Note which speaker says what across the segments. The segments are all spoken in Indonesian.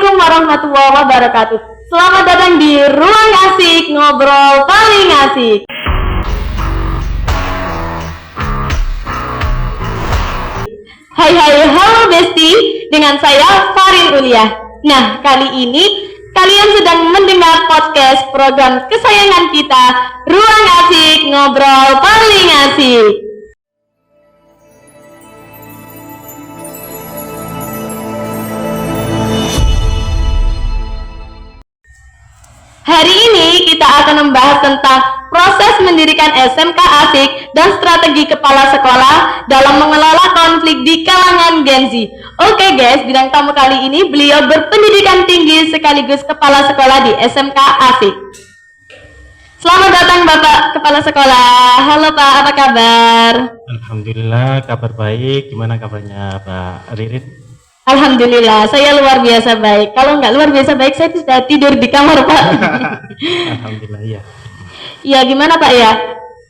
Speaker 1: Assalamualaikum warahmatullahi wabarakatuh. Selamat datang di Ruang Asik, ngobrol paling asik. Hai, halo Besti, dengan saya Farin Uliah. Nah, kali ini kalian sedang mendengar podcast program kesayangan kita, Ruang Asik, ngobrol paling asik. Hari ini kita akan membahas tentang proses mendirikan SMK Asik dan strategi kepala sekolah dalam mengelola konflik di kalangan Gen Z. Oke guys, bintang tamu kali ini beliau berpendidikan tinggi sekaligus kepala sekolah di SMK Asik. Selamat datang Bapak Kepala Sekolah. Halo Pak, apa kabar?
Speaker 2: Alhamdulillah, kabar baik. Gimana kabarnya Pak Ririn?
Speaker 1: Alhamdulillah, saya luar biasa baik. Kalau nggak luar biasa baik, saya sudah tidur di kamar Pak.
Speaker 2: Alhamdulillah ya.
Speaker 1: Iya, gimana Pak ya?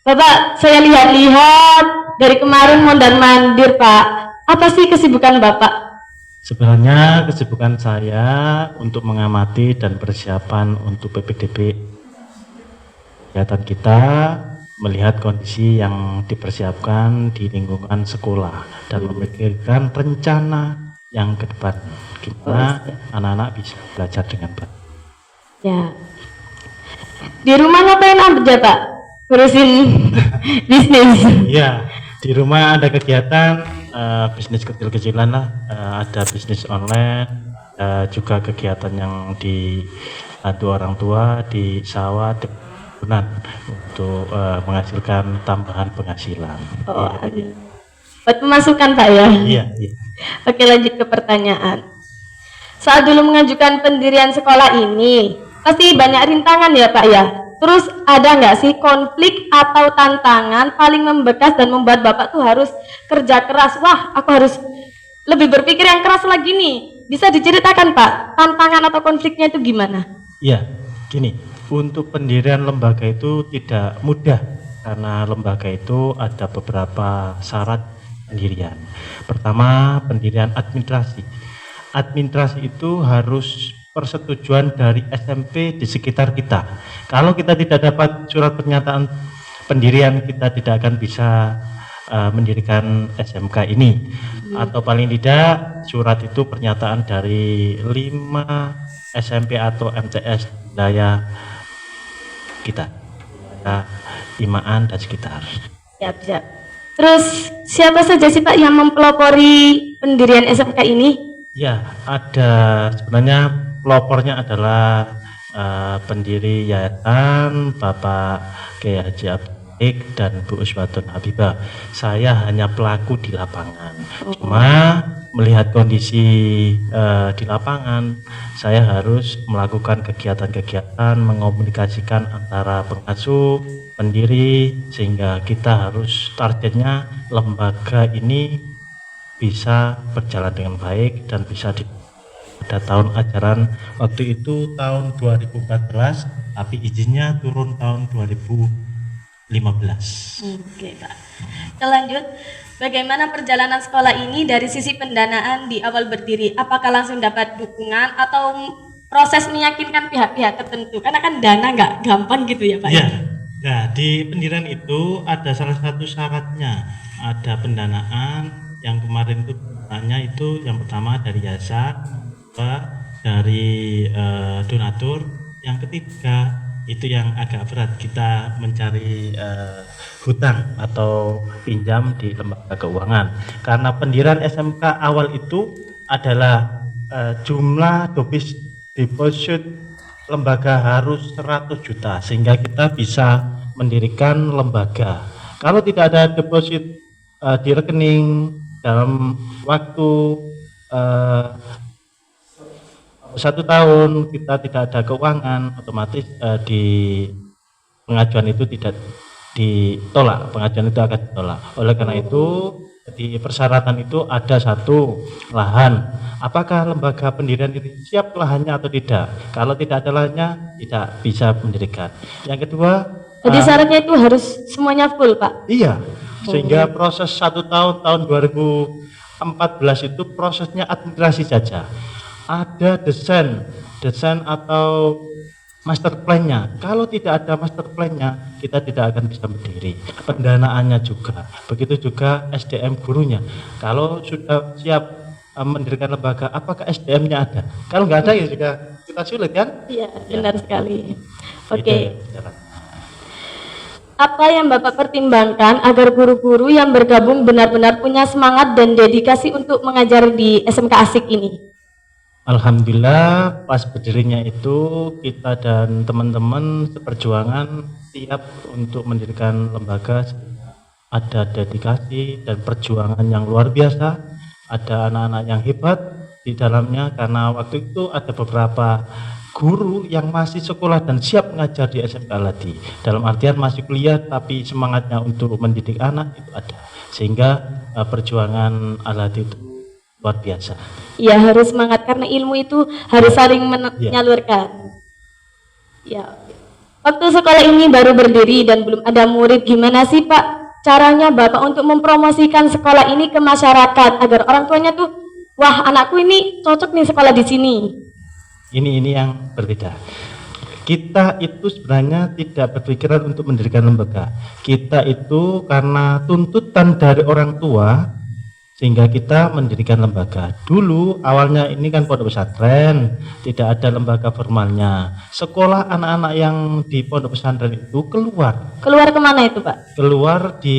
Speaker 1: Bapak, saya lihat-lihat dari kemarin mondar-mandir Pak. Apa sih kesibukan Bapak?
Speaker 2: Sebenarnya kesibukan saya untuk mengamati dan persiapan untuk PPDB kegiatan kita, melihat kondisi yang dipersiapkan di lingkungan sekolah dan memikirkan rencana yang ke depan, gimana anak-anak bisa belajar dengan baik.
Speaker 1: Ya. Di rumah ngapain aja Pak? Ngurusin bisnis.
Speaker 2: Iya, di rumah ada kegiatan bisnis kecil-kecilan lah, ada bisnis online, juga kegiatan yang dibantu orang tua di sawah untuk menghasilkan tambahan penghasilan.
Speaker 1: Oh, ya. Buat pemasukan Pak ya?
Speaker 2: Iya.
Speaker 1: Oke, lanjut ke pertanyaan. Saat dulu mengajukan pendirian sekolah ini, pasti banyak rintangan ya Pak ya? Terus ada nggak sih konflik atau tantangan paling membekas dan membuat Bapak tuh harus kerja keras? Wah, aku harus lebih berpikir yang keras lagi nih. Bisa diceritakan Pak, tantangan atau konfliknya itu gimana?
Speaker 2: Iya, gini, untuk pendirian lembaga itu tidak mudah karena lembaga itu ada beberapa syarat pendirian. Pertama, pendirian administrasi. Administrasi itu harus persetujuan dari SMP di sekitar kita. Kalau kita tidak dapat surat pernyataan pendirian, kita tidak akan bisa mendirikan SMK ini. Atau paling tidak surat itu pernyataan dari 5 SMP atau MTS wilayah kita, Imaan dan sekitar.
Speaker 1: Siap. Terus siapa saja sih Pak yang mempelopori pendirian SMK ini?
Speaker 2: Ya, ada sebenarnya pelopornya adalah pendiri yayasan Bapak Kiai Haji Abdul dan Bu Uswatun Habibah. Saya hanya pelaku di lapangan. Cuma melihat kondisi di lapangan, saya harus melakukan kegiatan-kegiatan mengomunikasikan antara pengasuh, pendiri, sehingga kita harus targetnya lembaga ini bisa berjalan dengan baik dan bisa pada tahun ajaran waktu itu tahun 2014, tapi izinnya turun tahun 2015.
Speaker 1: Oke Pak. Kita lanjut. Bagaimana perjalanan sekolah ini dari sisi pendanaan di awal berdiri? Apakah langsung dapat dukungan atau proses meyakinkan pihak-pihak tertentu? Karena kan dana nggak gampang gitu ya Pak?
Speaker 2: Iya. Nah, di pendirian itu ada salah satu syaratnya, ada pendanaan yang kemarin itu tanya itu yang pertama dari yayasan, dari donatur, yang ketiga itu yang agak berat, kita mencari hutang atau pinjam di lembaga keuangan. Karena pendirian SMK awal itu adalah jumlah deposit lembaga harus 100 juta sehingga kita bisa mendirikan lembaga. Kalau tidak ada deposit di rekening dalam waktu 1 tahun kita tidak ada keuangan, otomatis di pengajuan itu tidak ditolak, pengajuan itu akan ditolak. Oleh karena itu di persyaratan itu ada satu, lahan. Apakah lembaga pendirian itu siap lahannya atau tidak? Kalau tidak ada lahannya, tidak bisa mendirikan. Yang kedua,
Speaker 1: jadi syaratnya itu harus semuanya full Pak?
Speaker 2: Iya, sehingga proses 1 tahun 2014 itu prosesnya administrasi saja. ada desain atau master plan-nya. Kalau tidak ada master plan-nya, kita tidak akan bisa berdiri. Pendanaannya juga. Begitu juga SDM gurunya. Kalau sudah siap mendirikan lembaga, apakah SDM-nya ada? Kalau nggak ada ya juga kita sulit kan?
Speaker 1: Iya, benar sekali. Oke.
Speaker 2: Itu jalan.
Speaker 1: Apa yang Bapak pertimbangkan agar guru-guru yang bergabung benar-benar punya semangat dan dedikasi untuk mengajar di SMK Asik ini?
Speaker 2: Alhamdulillah pas berdirinya itu kita dan teman-teman seperjuangan siap untuk mendirikan lembaga. Ada dedikasi dan perjuangan yang luar biasa. Ada anak-anak yang hebat di dalamnya karena waktu itu ada beberapa guru yang masih sekolah dan siap mengajar di SMK Al-Hadi. Dalam artian masih kuliah tapi semangatnya untuk mendidik anak itu ada. Sehingga perjuangan Al-Hadi itu luar biasa.
Speaker 1: Ya, harus semangat karena ilmu itu harus saling menyalurkan. Ya. Waktu sekolah ini baru berdiri dan belum ada murid, gimana sih Pak caranya Bapak untuk mempromosikan sekolah ini ke masyarakat agar orang tuanya tuh, wah anakku ini cocok nih sekolah di sini?
Speaker 2: Ini yang berbeda. Kita itu sebenarnya tidak berpikiran untuk mendirikan lembaga. Kita itu karena tuntutan dari orang tua sehingga kita mendirikan lembaga. Dulu awalnya ini kan pondok pesantren, tidak ada lembaga formalnya. Sekolah anak-anak yang di pondok pesantren itu keluar.
Speaker 1: Keluar kemana itu Pak?
Speaker 2: Keluar di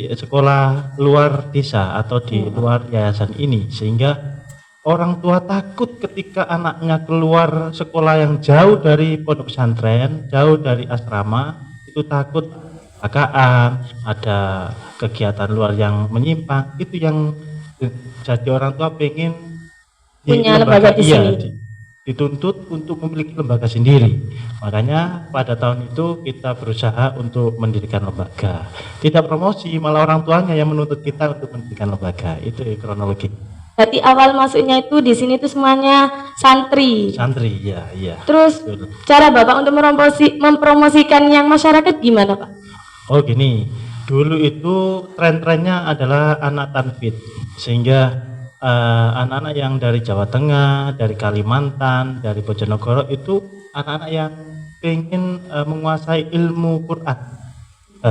Speaker 2: sekolah luar desa atau di luar yayasan ini, sehingga orang tua takut ketika anaknya keluar sekolah yang jauh dari pondok pesantren, jauh dari asrama, itu takut KKN, ada kegiatan luar yang menyimpang. Itu yang jadi orang tua pengen
Speaker 1: punya lembaga di sini.
Speaker 2: Dituntut untuk memiliki lembaga sendiri. Makanya pada tahun itu kita berusaha untuk mendirikan lembaga. Tidak promosi, malah orang tuanya yang menuntut kita untuk mendirikan lembaga. Itu kronologi.
Speaker 1: Berarti awal masuknya itu di sini itu semuanya santri.
Speaker 2: Santri, ya, iya.
Speaker 1: Terus cara Bapak untuk mempromosikan yang masyarakat gimana Pak?
Speaker 2: Oh gini, dulu itu tren-trennya adalah anak tanfid, sehingga anak-anak yang dari Jawa Tengah, dari Kalimantan, dari Bojonegoro itu anak-anak yang pengen menguasai ilmu Quran.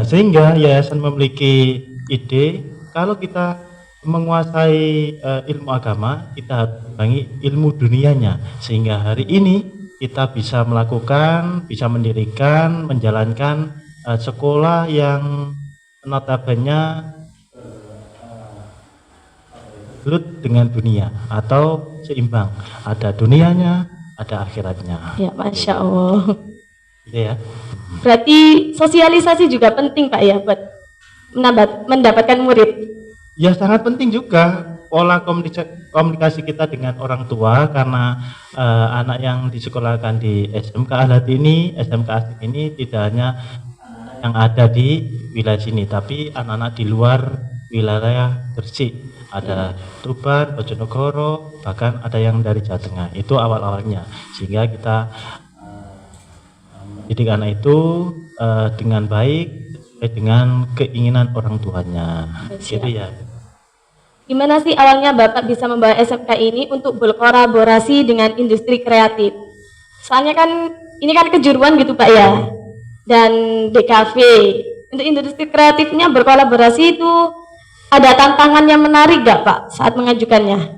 Speaker 2: Sehingga yayasan memiliki ide kalau kita menguasai ilmu agama, kita harus menguasai ilmu dunianya, sehingga hari ini kita bisa melakukan, bisa mendirikan, menjalankan sekolah yang notabene lut dengan dunia atau seimbang, ada dunianya, ada akhiratnya.
Speaker 1: Ya, Masya Allah.
Speaker 2: Gitu ya.
Speaker 1: Berarti sosialisasi juga penting Pak ya buat mendapatkan murid.
Speaker 2: Ya sangat penting juga pola komunikasi kita dengan orang tua, karena anak yang disekolahkan di SMK Al-Hadi ini, SMK Asik ini tidak hanya yang ada di wilayah sini, tapi anak-anak di luar wilayah Gresik, ada Tuban, Bojonegoro, bahkan ada yang dari Jawa Tengah. Itu awal-awalnya, sehingga kita didik anak itu dengan baik sesuai dengan keinginan orang tuanya. Gitu ya.
Speaker 1: Gimana sih awalnya Bapak bisa membawa SMK ini untuk berkolaborasi dengan industri kreatif? Soalnya kan ini kan kejuruan gitu Pak ya, dan DKV. Untuk industri kreatifnya berkolaborasi itu ada tantangan yang menarik gak Pak saat mengajukannya?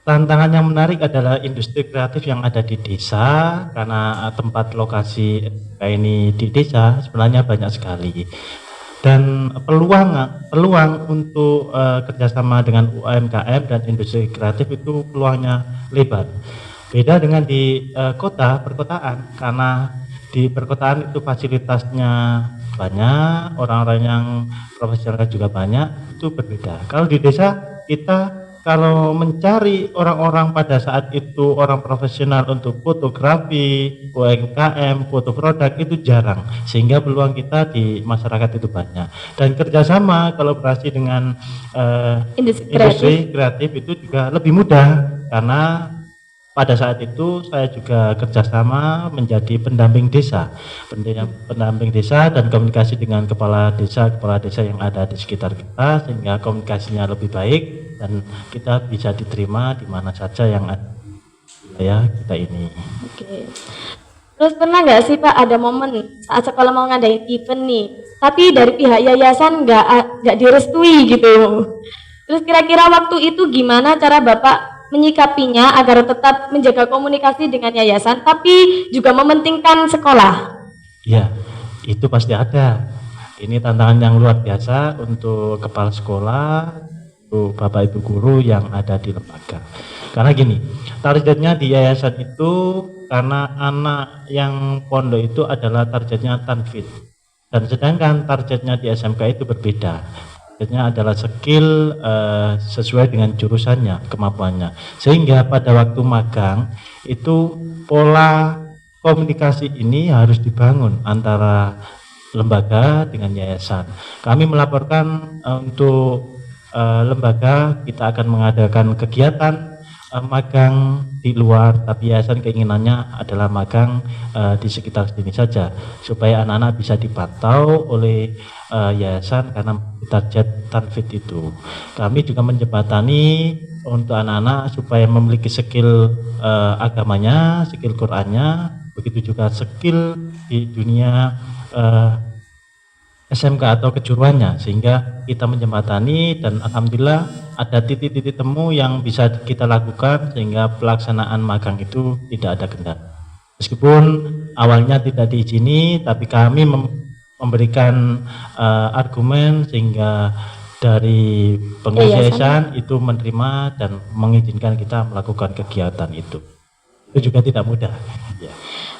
Speaker 2: Tantangan yang menarik adalah industri kreatif yang ada di desa, karena tempat lokasi SMK ini di desa sebenarnya banyak sekali. Dan peluang untuk kerjasama dengan UMKM dan industri kreatif itu peluangnya lebar. Beda dengan di perkotaan, karena di perkotaan itu fasilitasnya banyak, orang-orang yang profesional juga banyak, itu berbeda. Kalau di desa kita kalau mencari orang-orang pada saat itu orang profesional untuk fotografi, UMKM, foto produk itu jarang, sehingga peluang kita di masyarakat itu banyak. Dan kerjasama kolaborasi dengan industri kreatif itu juga lebih mudah, karena pada saat itu saya juga kerjasama menjadi pendamping desa dan komunikasi dengan kepala desa yang ada di sekitar kita, sehingga komunikasinya lebih baik dan kita bisa diterima di mana saja yang ada. budaya kita ini.
Speaker 1: Oke. Terus pernah nggak sih Pak ada momen saat sekolah mau ngadain event nih, tapi dari pihak yayasan nggak direstui gitu. Terus kira-kira waktu itu gimana cara Bapak menyikapinya agar tetap menjaga komunikasi dengan yayasan, tapi juga mementingkan sekolah?
Speaker 2: Ya, itu pasti ada. Ini tantangan yang luar biasa untuk kepala sekolah, untuk Bapak Ibu guru yang ada di lembaga. Karena gini, targetnya di yayasan itu karena anak yang pondok itu adalah targetnya tanfid. Dan sedangkan targetnya di SMK itu berbeda. Targetnya adalah skill sesuai dengan jurusannya, kemampuannya. Sehingga pada waktu magang itu pola komunikasi ini harus dibangun antara lembaga dengan yayasan. Kami melaporkan untuk lembaga kita akan mengadakan kegiatan magang di luar, tapi yayasan keinginannya adalah magang di sekitar sini saja supaya anak-anak bisa dipantau oleh yayasan karena target tanfid itu. Kami juga menjembatani untuk anak-anak supaya memiliki skill agamanya, skill Qur'annya, begitu juga skill di dunia SMK atau kejuruannya, sehingga kita menjembatani dan alhamdulillah ada titik-titik temu yang bisa kita lakukan sehingga pelaksanaan magang itu tidak ada kendala. Meskipun awalnya tidak diizini, tapi kami memberikan argumen sehingga dari pengurus yayasan itu menerima dan mengizinkan kita melakukan kegiatan itu. Itu juga tidak mudah. Ya.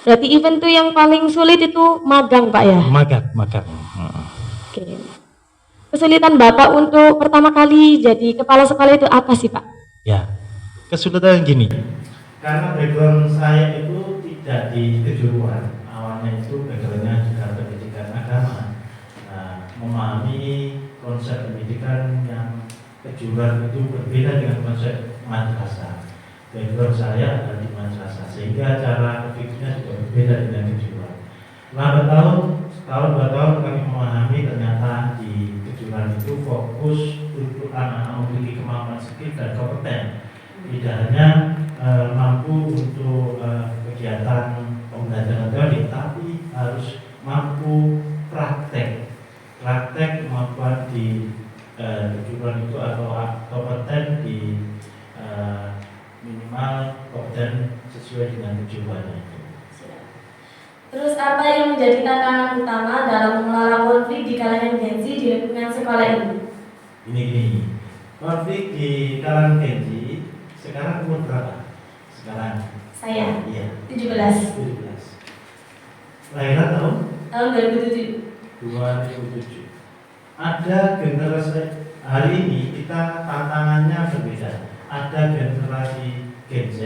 Speaker 1: Berarti event tuh yang paling sulit itu magang Pak ya?
Speaker 2: Magang.
Speaker 1: Oke. Kesulitan Bapak untuk pertama kali jadi kepala sekolah itu apa sih Pak?
Speaker 2: Ya, kesulitan gini. Karena background saya itu tidak di kejuruan. Awalnya itu backgroundnya juga pendidikan agama. Memahami konsep pendidikan yang kejuruan itu berbeda dengan konsep madrasah. Background saya adalah di madrasah, sehingga cara berpikirnya juga berbeda dengan kejuruan. Lambat tahun 2 tahun kami memahami ternyata di kejuruan itu fokus untuk anak-anak memiliki kemampuan skill dan kompeten. Tidak hanya mampu untuk kegiatan pembelajaran teori, tapi harus mampu praktek kemampuan di kejuruan itu atau kompeten di minimal kompeten sesuai dengan kejuruannya itu.
Speaker 1: Terus apa yang menjadi tantangan utama dalam mengelola konflik di kalangan Gen Z di lingkungan sekolah ini?
Speaker 2: Ini konflik di kalangan Gen Z sekarang umur berapa? Sekarang?
Speaker 1: Saya?
Speaker 2: Iya.
Speaker 1: 17.
Speaker 2: Lahiran tahun?
Speaker 1: Tahun 2007.
Speaker 2: 2007. Ada generasi hari ini kita tantangannya berbeda. Ada generasi Gen Z,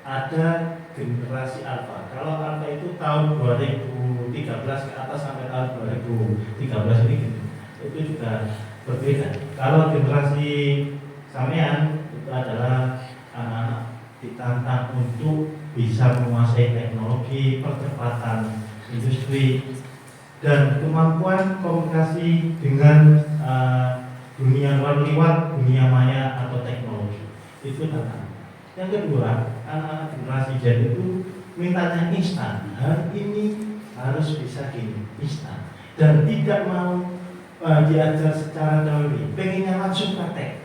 Speaker 2: ada generasi Alpha. Kalau Alpha itu tahun 2013 ke atas sampai tahun 2013 ini itu juga berbeda. Kalau generasi sampean itu adalah anak-anak ditantang untuk bisa menguasai teknologi, percepatan industri dan kemampuan komunikasi dengan dunia luar lewat dunia maya atau teknologi. Itu tantangan. Yang kedua, anak-anak generasi Z itu mintanya instan. Hari ini harus bisa gini, instan. Dan tidak mau diajar secara teori, pengennya langsung praktek.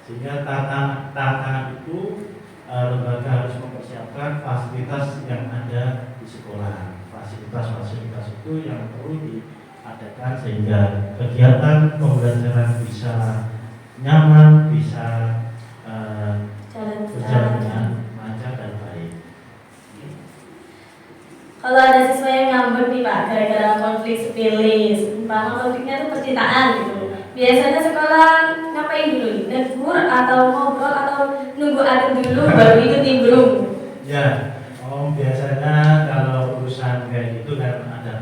Speaker 2: Sehingga tantangan itu lembaga harus mempersiapkan fasilitas yang ada di sekolah. Fasilitas itu yang perlu diadakan sehingga kegiatan pembelajaran bisa nyaman, bisa berjalan dengan lancar dan baik.
Speaker 1: Kalau ada siswa yang ngambek nih Pak, gara-gara konflik sepele, umpama konfliknya itu percintaan gitu. Biasanya sekolah ngapain dulu? Negur atau ngobrol atau nunggu adem dulu baru ikut nimbrung?
Speaker 2: Ya, biasanya kalau urusan kayak gitu kan ada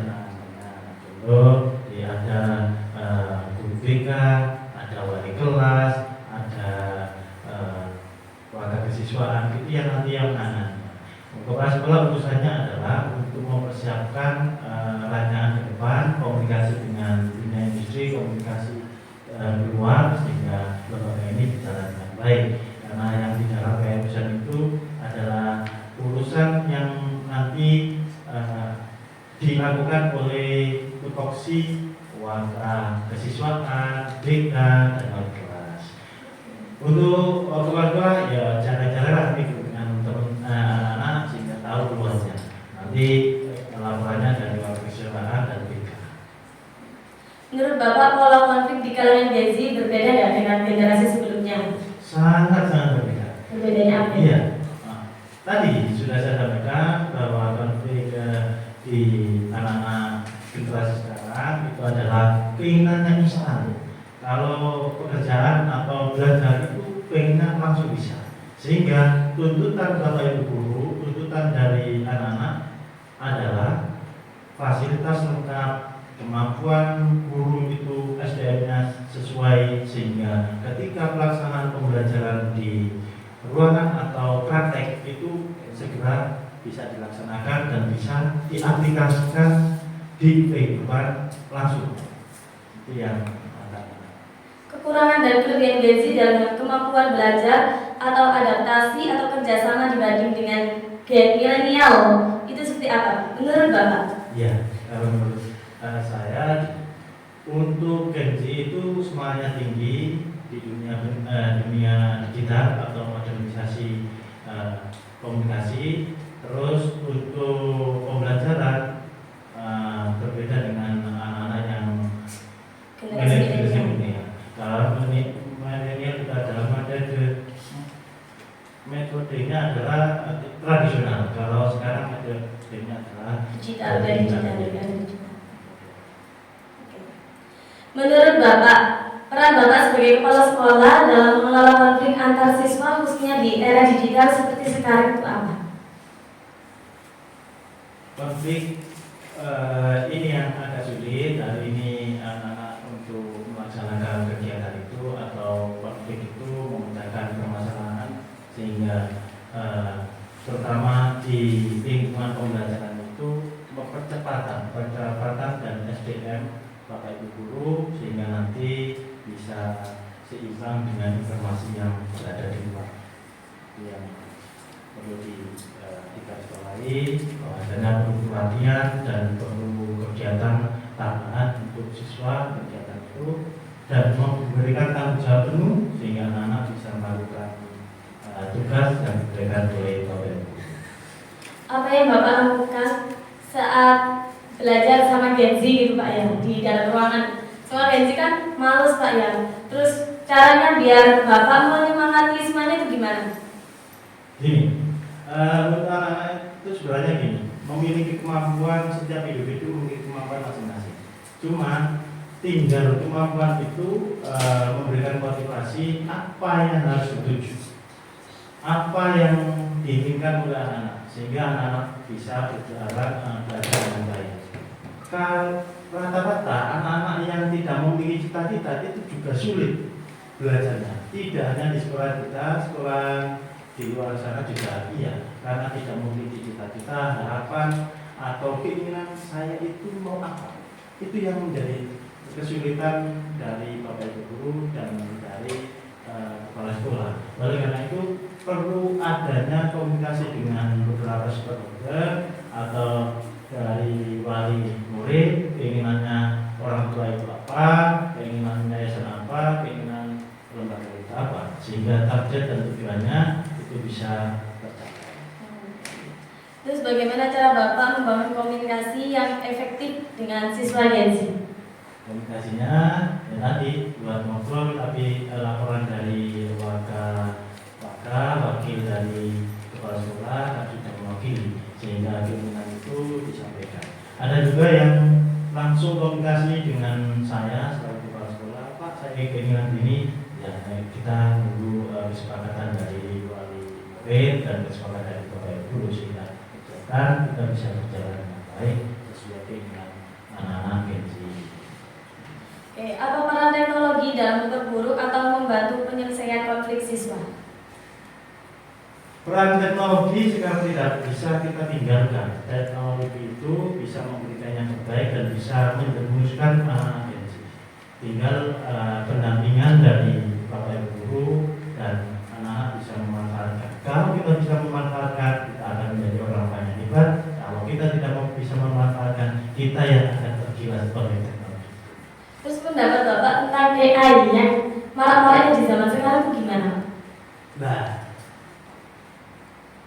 Speaker 2: dulu, ada guru BK, ada wali kelas, ada warga kesiswaan, itu yang nanti yang menangani. Kepala sekolah urusannya adalah untuk mempersiapkan rancangan ke depan, komunikasi dengan dunia industri, komunikasi di luar sehingga lembaga ini berjalan dengan baik. Karena yang di dalam keharusan itu adalah kesiswaan, BK, dan wali kelas. Untuk orang tua ya jaga-jaga dengan teman anak-anak sehingga tahu luasnya. Nanti laporannya dari wali kesiswaan dan BK.
Speaker 1: Menurut Bapak, pola konflik di kalangan Gen Z berbeda nggak dengan generasi sebelumnya?
Speaker 2: Sangat berbeda.
Speaker 1: Berbedanya apa?
Speaker 2: Iya. Tadi sudah saya sampaikan bahwa konflik di anak-anak generasi sekarang itu adalah keinginannya instan. Kalau pekerjaan atau belajar itu pengennya langsung bisa. Sehingga tuntutan Bapak Ibu guru, tuntutan dari anak-anak adalah fasilitas lengkap, kemampuan guru itu SDM-nya sesuai, sehingga ketika pelaksanaan pembelajaran di ruangan atau praktek itu segera bisa dilaksanakan dan bisa diaplikasikan di kehidupan langsung. Itu yang
Speaker 1: kekurangan dan kelebihan Gen Z dalam kemampuan belajar atau adaptasi atau kerjasama dibanding dengan Gen milenial itu seperti apa menurut Bapak?
Speaker 2: Ya, kalau menurut saya untuk Gen Z itu semuanya tinggi di dunia digital atau modernisasi komunikasi. Terus untuk pembelajaran berbeda dengan anak-anak yang generasi milenial. Kalau milenial itu adalah metodenya adalah tradisional. Kalau sekarang metodenya adalah
Speaker 1: digital. Menurut Bapak, peran Bapak sebagai kepala sekolah dalam mengelola konflik antar siswa khususnya di era digital seperti sekarang itu apa?
Speaker 2: Konflik ini yang agak sulit hari ini anak-anak untuk melaksanakan kegiatan itu atau konflik itu memecahkan permasalahan sehingga terutama di lingkungan pembelajaran itu percepatan dan SDM Bapak Ibu guru sehingga nanti bisa seimbang dengan informasi yang berada di luar. Yang perlu digarisbawahi bahwasanya perlu pelatihan dan perlu kegiatan tambahan untuk siswa kegiatan itu dan memberikan tanggung jawab penuh sehingga anak-anak bisa melakukan tugas yang diberikan oleh Bapak Ibu.
Speaker 1: Apa yang Bapak lakukan saat belajar sama Gen Z gitu Pak ya di dalam ruangan? Soal Gen Z kan males Pak ya. Terus caranya biar Bapak menyemangati semuanya itu gimana?
Speaker 2: Gini, untuk anak-anak itu sebenarnya gini, memiliki kemampuan setiap individu memiliki kemampuan masing-masing. Cuma tinggal kemampuan itu memberikan motivasi apa yang harus dituju, apa yang diinginkan oleh anak-anak sehingga anak-anak bisa belajar dengan baik. Kalau rata-rata anak-anak yang tidak memiliki cita-cita itu juga sulit belajarnya. Tidak hanya di sekolah kita, sekolah di luar sana juga iya, karena tidak memiliki cita-cita, harapan atau keinginan saya itu mau apa. Itu yang menjadi kesulitan dari Bapak Ibu guru dan dari kepala sekolah. Oleh karena itu perlu adanya komunikasi dengan beberapa stakeholder atau dari wali murid, keinginannya orang tua itu apa, keinginan yayasan apa, keinginan lembaga itu apa, sehingga target dan tujuannya itu bisa tercapai.
Speaker 1: Terus bagaimana cara Bapak membangun komunikasi yang efektif dengan siswa Gen Z?
Speaker 2: Komunikasinya ya tadi buat ngobrol, tapi laporan dari wakil dari kepala sekolah kan sudah mewakili sehingga keinginan itu disampaikan. Ada juga yang langsung komunikasi dengan saya sebagai kepala sekolah, Pak saya keinginan ini, ya kita menunggu kesepakatan dari wali murid dan kesepakatan dari Bapak Ibu guru sehingga kita bisa berjalan dengan baik sesuai keinginan anak-anak Gen Z.
Speaker 1: Oke, apa peran teknologi dalam memperburuk atau membantu penyelesaian konflik siswa?
Speaker 2: Peran teknologi sekarang tidak bisa kita tinggalkan. Teknologi itu bisa memberikan yang terbaik dan bisa menjerumuskan anak-anak Gen Z. Tinggal pendampingan dari Bapak Ibu guru dan anak-anak bisa memanfaatkan. Kalau kita bisa memanfaatkan, kita akan menjadi orang banyak hebat. Kalau kita tidak bisa memanfaatkan, kita yang akan tergilas oleh teknologi.
Speaker 1: Terus pendapat AI yang marak-maraknya di zaman sekarang itu gimana?
Speaker 2: Nah,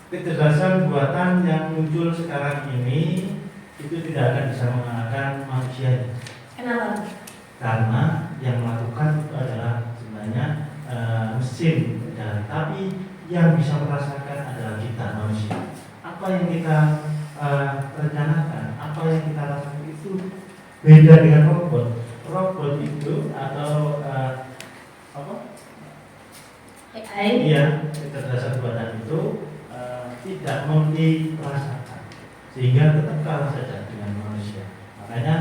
Speaker 2: kecerdasan buatan yang muncul sekarang ini itu tidak akan bisa mengalahkan manusia.
Speaker 1: Kenapa?
Speaker 2: Karena yang melakukan itu adalah sebenarnya mesin, dan tapi yang bisa merasakan adalah kita manusia. Apa yang kita rencanakan, apa yang kita rasakan itu beda dengan robot. Robot itu atau apa?
Speaker 1: AI.
Speaker 2: Iya, kecerdasan buatan itu tidak memiliki perasaan, sehingga tetap kalah saja dengan manusia. Makanya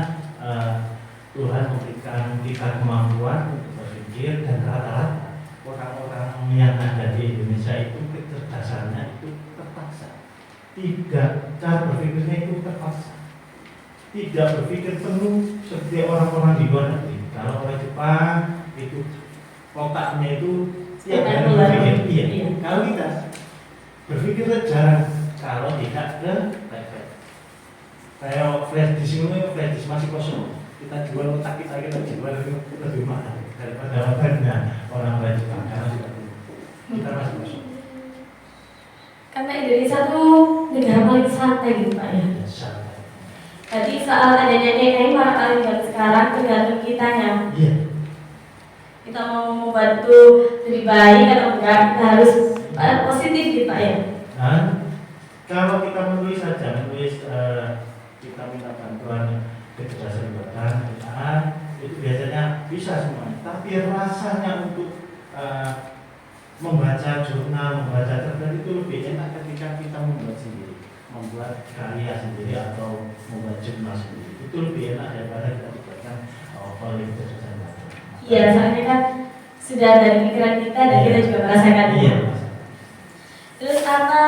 Speaker 2: Tuhan memberikan kita kemampuan untuk berpikir, dan rata-rata orang-orang yang ada di Indonesia itu kecerdasannya itu terpaksa. Tidak, cara berpikirnya itu terpaksa. Tidak berpikir penuh seperti orang-orang di luar negeri. Kalau orang Jepang itu otaknya itu tiap hari berpikir. Iya. Kalau kita berpikir jarang, kalau tidak ke refleks. Kayak flash disk ini, flash disk masih kosong. Kita jual otak kita jual lebih mahal daripada otaknya orang Jepang, karena kita masih kosong.
Speaker 1: Karena Indonesia tuh negara paling santai gitu Pak ya.
Speaker 2: Santai.
Speaker 1: Tadi soal adanya AI marak kali sekarang tergantung kitanya.
Speaker 2: Iya.
Speaker 1: Kita mau membantu lebih baik atau enggak, kita harus positif gitu Pak ya.
Speaker 2: Dan kalau kita menulis saja, kita minta bantuan kecerdasan buatan, itu biasanya bisa semua. Tapi rasanya untuk membaca jurnal, membaca cerpen itu lebih enak ketika kita membuat sendiri, membuat karya sendiri atau membuat jurnal sendiri. Itu lebih enak daripada kita dibuatkan oleh kecerdasan buatan.
Speaker 1: Iya, soalnya kan sudah dari pikiran kita dan kita juga merasakannya.
Speaker 2: Iya.
Speaker 1: Terus apa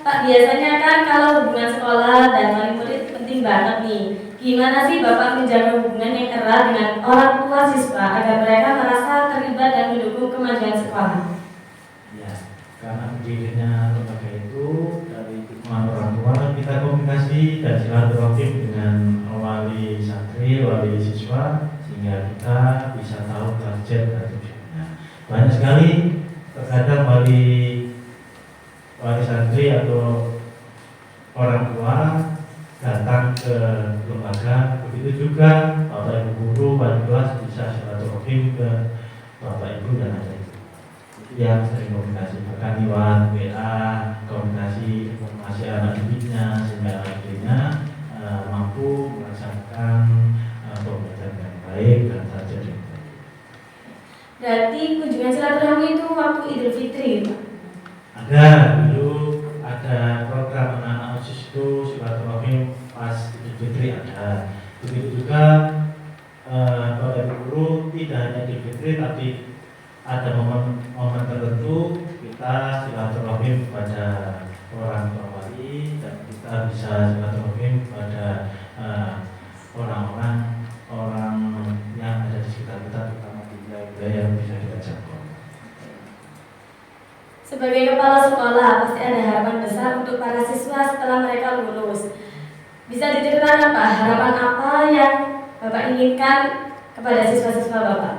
Speaker 1: Pak, biasanya kan kalau hubungan sekolah dan murid penting banget nih. Gimana sih Bapak menjaga hubungan yang erat dengan orang tua siswa agar mereka merasa terlibat dan mendukung kemajuan sekolah?
Speaker 2: Ya, karena berdirinya lembaga itu dari dukungan orang tua, kita komunikasi dan silaturahim dengan wali santri, wali siswa, sehingga kita bisa tahu target dan tujuannya. Banyak sekali terkadang wali santri atau orang tua datang ke lembaga, begitu juga Bapak Ibu guru, wali kelas bisa silaturahim ke Bapak Ibu dan adik. Itu yang sering komunikasi, bahkan lewat WA, komunikasi informasi anak didiknya, sehingga anak didiknya mampu melaksanakan pembelajaran yang baik dan target yang baik.
Speaker 1: Berarti kunjungan silaturahmi itu waktu Idul Fitri Pak?
Speaker 2: Ada, dulu ada program anak-anak OSIS itu silaturahim pas Idul Fitri ada. Begitu juga Bapak Ibu guru tidak hanya Idul Fitri, tapi ada momen tertentu kita silaturahim kepada orang tua wali, dan kita bisa silaturahim kepada orang yang ada di sekitar kita, terutama di wilayah yang bisa kita jangkau.
Speaker 1: Sebagai kepala sekolah, pasti ada harapan besar untuk para siswa setelah mereka lulus. Bisa diceritakan Pak, harapan apa yang Bapak inginkan kepada siswa-siswa Bapak?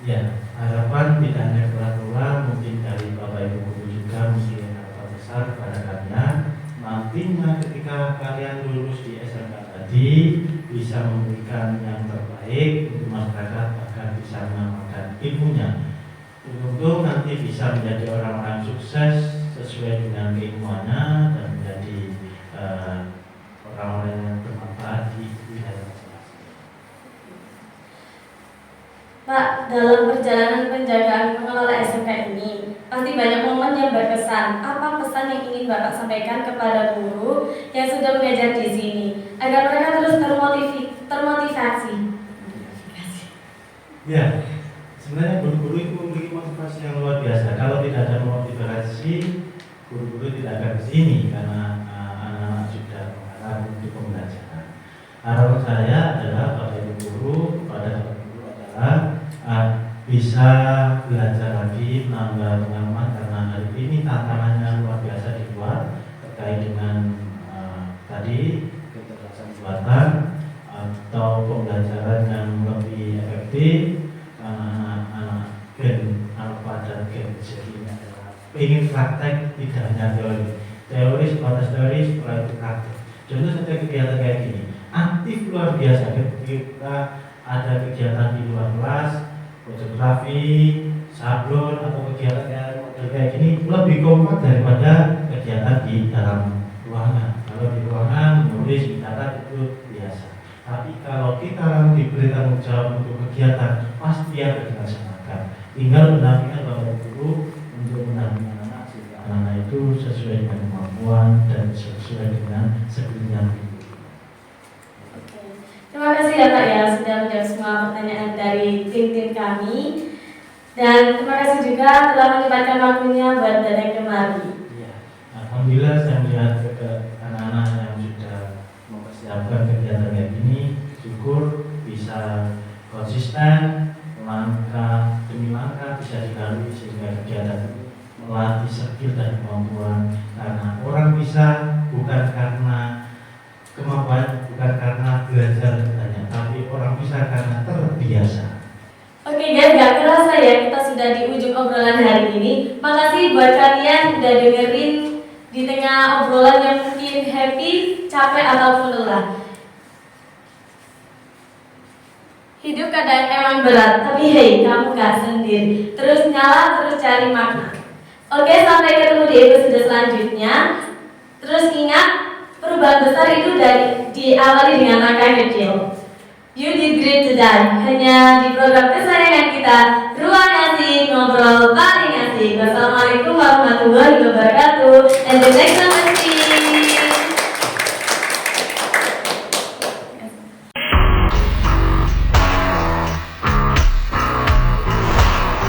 Speaker 2: Ya, harapan tidak hanya kepada keluar, mungkin dari Bapak Ibu guru juga mungkin harapan besar kepada kalian. Nantinya ketika kalian lulus di SMK tadi, bisa memberikan yang terbaik untuk masyarakat, bahkan bisa mengamalkan ilmunya. Untuk nanti bisa menjadi orang-orang sukses sesuai dengan keilmuannya dan menjadi orang-orang yang bermanfaat di wilayah masing-masing.
Speaker 1: Pak, dalam perjalanan penjagaan mengelola SMK ini, pasti banyak momen yang berkesan. Apa pesan yang ingin Bapak sampaikan kepada guru yang sudah mengajar di sini agar mereka terus termotivasi?
Speaker 2: Ya. Sebenarnya guru-guru itu memiliki motivasi yang luar biasa. Kalau tidak ada motivasi, guru-guru tidak akan ke sini karena anak-anak sudah mengharap untuk pembelajaran. Harapan saya adalah Bapak Ibu guru kepada Bapak Ibu guru adalah bisa belajar lagi, menambah pengalaman, karena hari ini tantangannya luar biasa di luar terkait dengan tadi kecerdasan buatan atau pembelajaran yang lebih efektif. jadi ini adalah ingin praktek, tidak hanya teori. Teori sebatas teori, setelah itu praktek. Contoh saja kegiatan kayak gini, aktif luar biasa. Kita ada kegiatan di luar kelas, fotografi, sablon atau kegiatan kayak gini lebih kompak daripada kegiatan di dalam ruangan. Kalau di ruangan menulis, mencatat itu biasa. Tapi kalau kita diberi tanggung jawab untuk kegiatan, pasti akan dilaksanakan. Tinggal mendampingi bapak guru untuk mendampingi anak sehingga anak itu sesuai dengan kemampuan dan sesuai dengan skillnya.
Speaker 1: Terima kasih ya Pak ya sudah menjawab semua pertanyaan dari tim-tim kami. Dan terima kasih juga telah menyempatkan waktunya buat datang kemari.
Speaker 2: Ya, alhamdulillah saya melihat anak-anak yang sudah mempersiapkan kegiatan kayak gini, syukur bisa konsisten, langkah demi langkah bisa dilalui sehingga kegiatan itu melatih skill dan kemampuan. Karena orang bisa bukan karena kemampuan, bukan karena belajar banyak, tapi orang bisa karena terbiasa.
Speaker 1: Oke guys, gak kerasa ya kita sudah di ujung obrolan hari ini. Makasih buat kalian udah dengerin di tengah obrolan yang mungkin happy, capek ataupun lelah. Hidup kadang emang berat, tapi hey, kamu gak sendiri. Terus nyala, terus cari makna. Oke, sampai ketemu di episode selanjutnya. Terus ingat, perubahan besar itu diawali dengan langkah kecil. You did great today. Hanya di program kesayangan kita, Ruang Asik, ngobrol paling asik. Wassalamualaikum warahmatullahi wabarakatuh. And the next